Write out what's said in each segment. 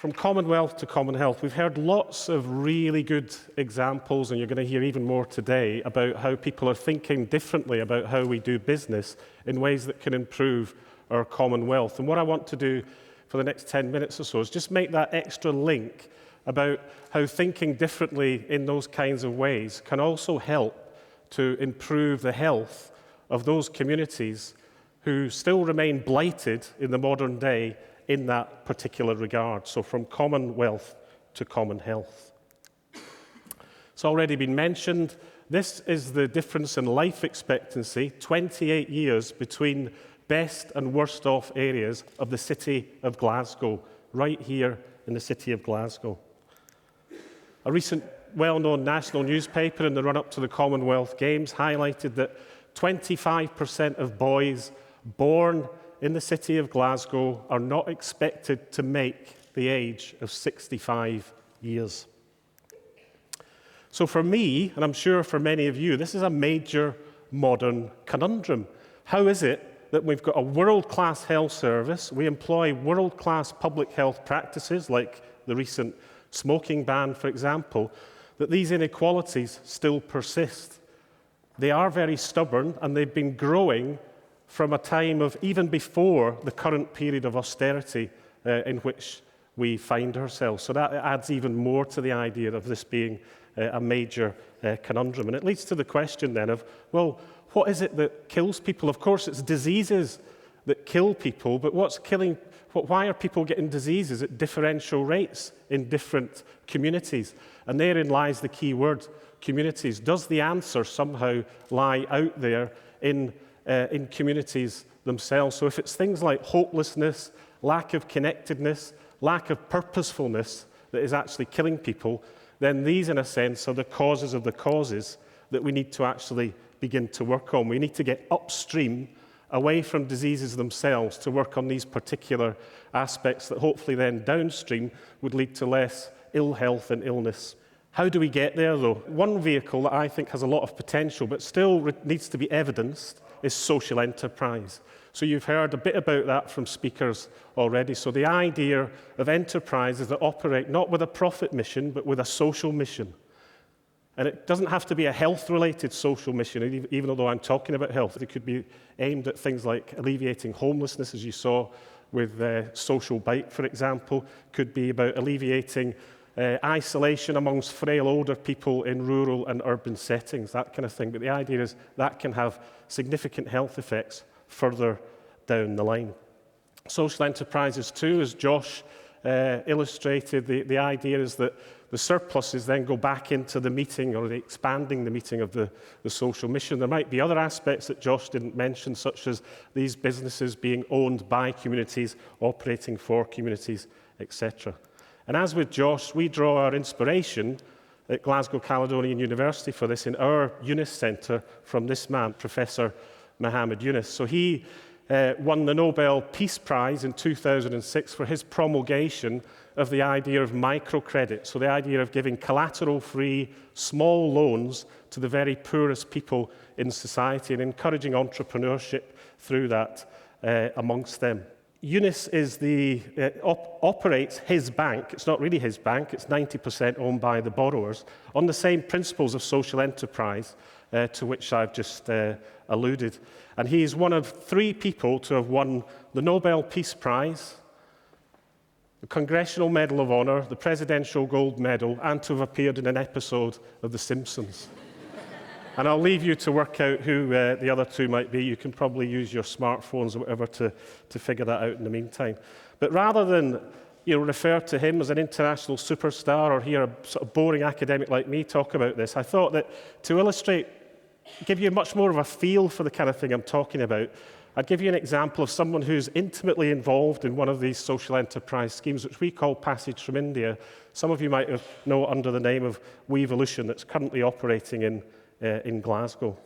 From Commonwealth to Common Health, we've heard lots of really good examples, and you're going to hear even more today, about how people are thinking differently about how we do business in ways that can improve our Commonwealth. And what I want to do for the next 10 minutes or so is just make that extra link about how thinking differently in those kinds of ways can also help to improve the health of those communities who still remain blighted in the modern day in that particular regard. So from Commonwealth to Common Health. It's already been mentioned, this is the difference in life expectancy, 28 years between best and worst off areas of the City of Glasgow, right here in the City of Glasgow. A recent well-known national newspaper in the run-up to the Commonwealth Games highlighted that 25% of boys born in the City of Glasgow are not expected to make the age of 65 years. So for me, and I'm sure for many of you, this is a major modern conundrum. How is it that we've got a world-class health service, we employ world-class public health practices like the recent smoking ban, for example, that these inequalities still persist? They are very stubborn, and they've been growing from a time of even before the current period of austerity in which we find ourselves. So that adds even more to the idea of this being a major conundrum. And it leads to the question then of, well, what is it that kills people? Of course, it's diseases that kill people, but why are people getting diseases at differential rates in different communities? And therein lies the key word, communities. Does the answer somehow lie out there in communities themselves? So if it's things like hopelessness, lack of connectedness, lack of purposefulness that is actually killing people, then these, in a sense, are the causes of the causes that we need to actually begin to work on. We need to get upstream, away from diseases themselves, to work on these particular aspects that hopefully then downstream would lead to less ill health and illness. How do we get there, though? One vehicle that I think has a lot of potential but still needs to be evidenced is social enterprise. So you've heard a bit about that from speakers already. So the idea of enterprises that operate not with a profit mission, but with a social mission. And it doesn't have to be a health-related social mission, even although I'm talking about health. It could be aimed at things like alleviating homelessness, as you saw with Social Bite, for example. Could be about alleviating isolation amongst frail older people in rural and urban settings, that kind of thing. But the idea is that can have significant health effects further down the line. Social enterprises too, as Josh illustrated, the idea is that the surpluses then go back into the meeting or expanding the meeting of the social mission. There might be other aspects that Josh didn't mention, such as these businesses being owned by communities, operating for communities, etc. And as with Josh, we draw our inspiration at Glasgow Caledonian University for this in our Yunus Centre from this man, Professor Muhammad Yunus. So he won the Nobel Peace Prize in 2006 for his promulgation of the idea of microcredit, so the idea of giving collateral-free, small loans to the very poorest people in society and encouraging entrepreneurship through that amongst them. Yunus is operates his bank. It's not really his bank. It's 90% owned by the borrowers on the same principles of social enterprise to which I've just alluded. And he is one of 3 people to have won the Nobel Peace Prize, the Congressional Medal of Honor, the Presidential Gold Medal, and to have appeared in an episode of The Simpsons. And I'll leave you to work out who the other 2 might be. You can probably use your smartphones or whatever to figure that out in the meantime. But rather than refer to him as an international superstar or hear a sort of boring academic like me talk about this, I thought that to illustrate, give you much more of a feel for the kind of thing I'm talking about, I'd give you an example of someone who's intimately involved in one of these social enterprise schemes, which we call Passage from India. Some of you might know under the name of Weevolution, that's currently operating in Glasgow.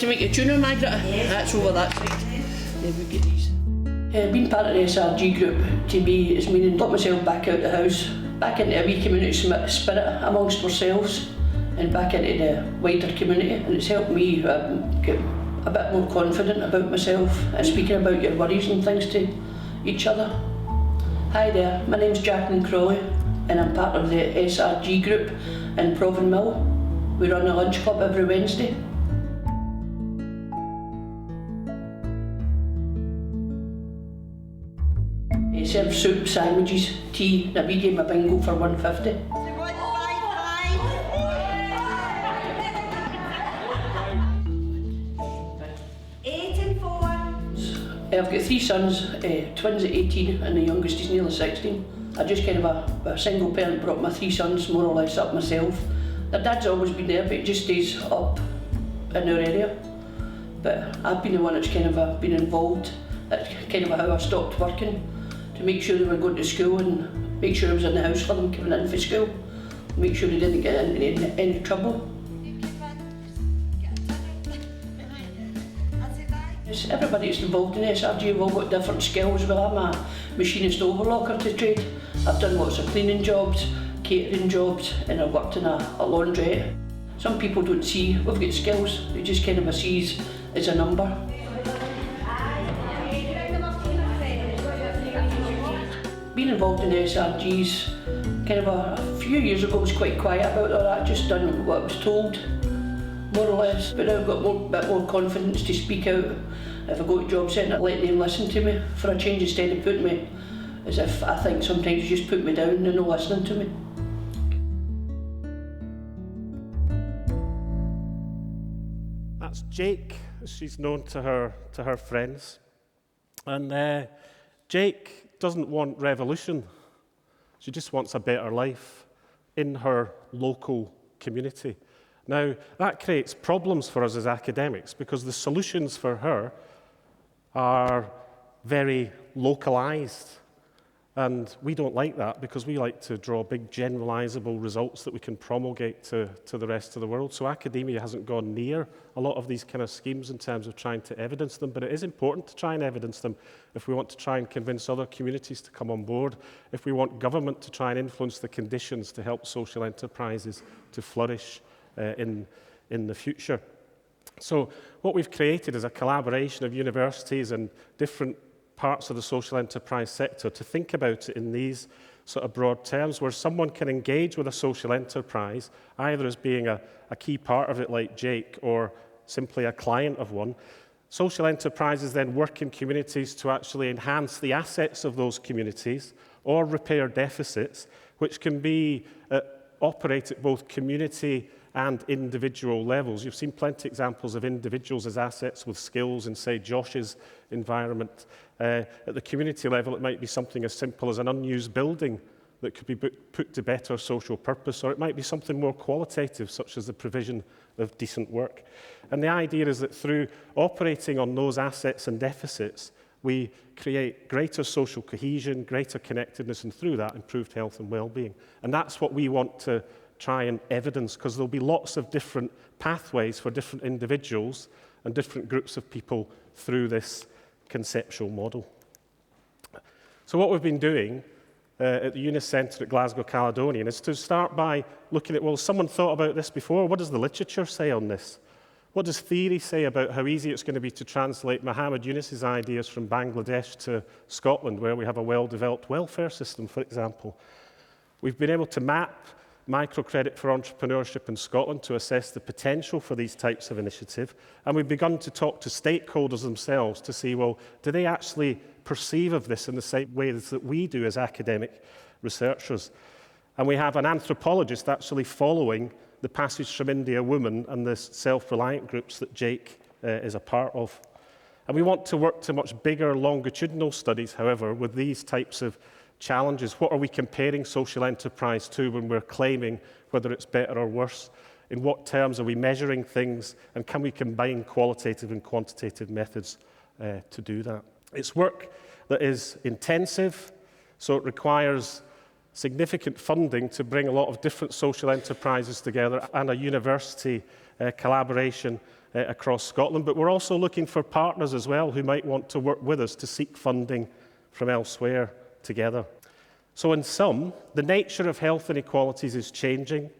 to make a tuner, Margaret? Yes. That's over that side. There we get these. Being part of the SRG group to me is meaning got myself back out the house, back into a wee community spirit amongst ourselves and back into the wider community, and it's helped me get a bit more confident about myself and speaking about your worries and things to each other. Hi there, my name's Jacqueline Crawley and I'm part of the SRG group in Proven Mill. We run a lunch club every Wednesday. Serve soup, sandwiches, tea, and we gave my bingo for £1.50. I've got 3 sons, twins at 18 and the youngest is nearly 16. I just kind of a single parent, brought my 3 sons more or less up myself. Their dad's always been there, but it just stays up in our area. But I've been the one that's kind of been involved. That's kind of how I stopped working, to make sure they were going to school and make sure I was in the house for them coming in for school, make sure they didn't get into any trouble. Everybody that's involved in SRG have all got different skills. Well, I'm a machinist overlocker to trade. I've done lots of cleaning jobs, catering jobs, and I've worked in a laundrette. Some people don't see we've got skills, they just kind of sees as a number. Being involved in the SRGs, kind of a few years ago was quite quiet about all that, just done what I was told, more or less. But now I've got a bit more confidence to speak out. If I go to job centre, let them listen to me for a change instead of putting me, as if I think sometimes you just put me down and they're not listening to me. That's Jake, as she's known to her friends. And Jake doesn't want revolution. She just wants a better life in her local community. Now, that creates problems for us as academics because the solutions for her are very localized. And we don't like that because we like to draw big generalizable results that we can promulgate to the rest of the world. So academia hasn't gone near a lot of these kind of schemes in terms of trying to evidence them, but it is important to try and evidence them if we want to try and convince other communities to come on board, if we want government to try and influence the conditions to help social enterprises to flourish in the future. So what we've created is a collaboration of universities and different parts of the social enterprise sector to think about it in these sort of broad terms where someone can engage with a social enterprise, either as being a key part of it like Jake or simply a client of one. Social enterprises then work in communities to actually enhance the assets of those communities or repair deficits, which can be operate at both community and individual levels. You've seen plenty of examples of individuals as assets with skills in, say, Josh's environment. At the community level, it might be something as simple as an unused building that could be put to better social purpose, or it might be something more qualitative, such as the provision of decent work. And the idea is that through operating on those assets and deficits, we create greater social cohesion, greater connectedness, and through that, improved health and well-being. And that's what we want to try and evidence, because there'll be lots of different pathways for different individuals and different groups of people through this conceptual model. So what we've been doing at the Yunus Centre at Glasgow Caledonian is to start by looking at, well, someone thought about this before. What does the literature say on this? What does theory say about how easy it's going to be to translate Muhammad Yunus's ideas from Bangladesh to Scotland, where we have a well-developed welfare system, for example? We've been able to map microcredit for entrepreneurship in Scotland to assess the potential for these types of initiative. And we've begun to talk to stakeholders themselves to see, well, do they actually perceive of this in the same ways that we do as academic researchers? And we have an anthropologist actually following the Passage from India Women and the self-reliant groups that Jake is a part of. And we want to work to much bigger longitudinal studies, however, with these types of challenges. What are we comparing social enterprise to when we're claiming whether it's better or worse? In what terms are we measuring things? And can we combine qualitative and quantitative methods to do that? It's work that is intensive, so it requires significant funding to bring a lot of different social enterprises together and a university collaboration across Scotland, but we're also looking for partners as well who might want to work with us to seek funding from elsewhere together. So in sum, the nature of health inequalities is changing.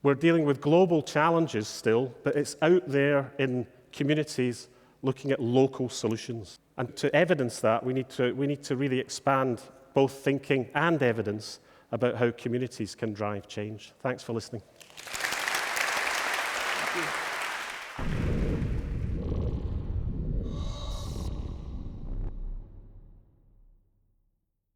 We're dealing with global challenges still, but it's out there in communities looking at local solutions. And to evidence that, we need to really expand both thinking and evidence about how communities can drive change. Thanks for listening. Thank you.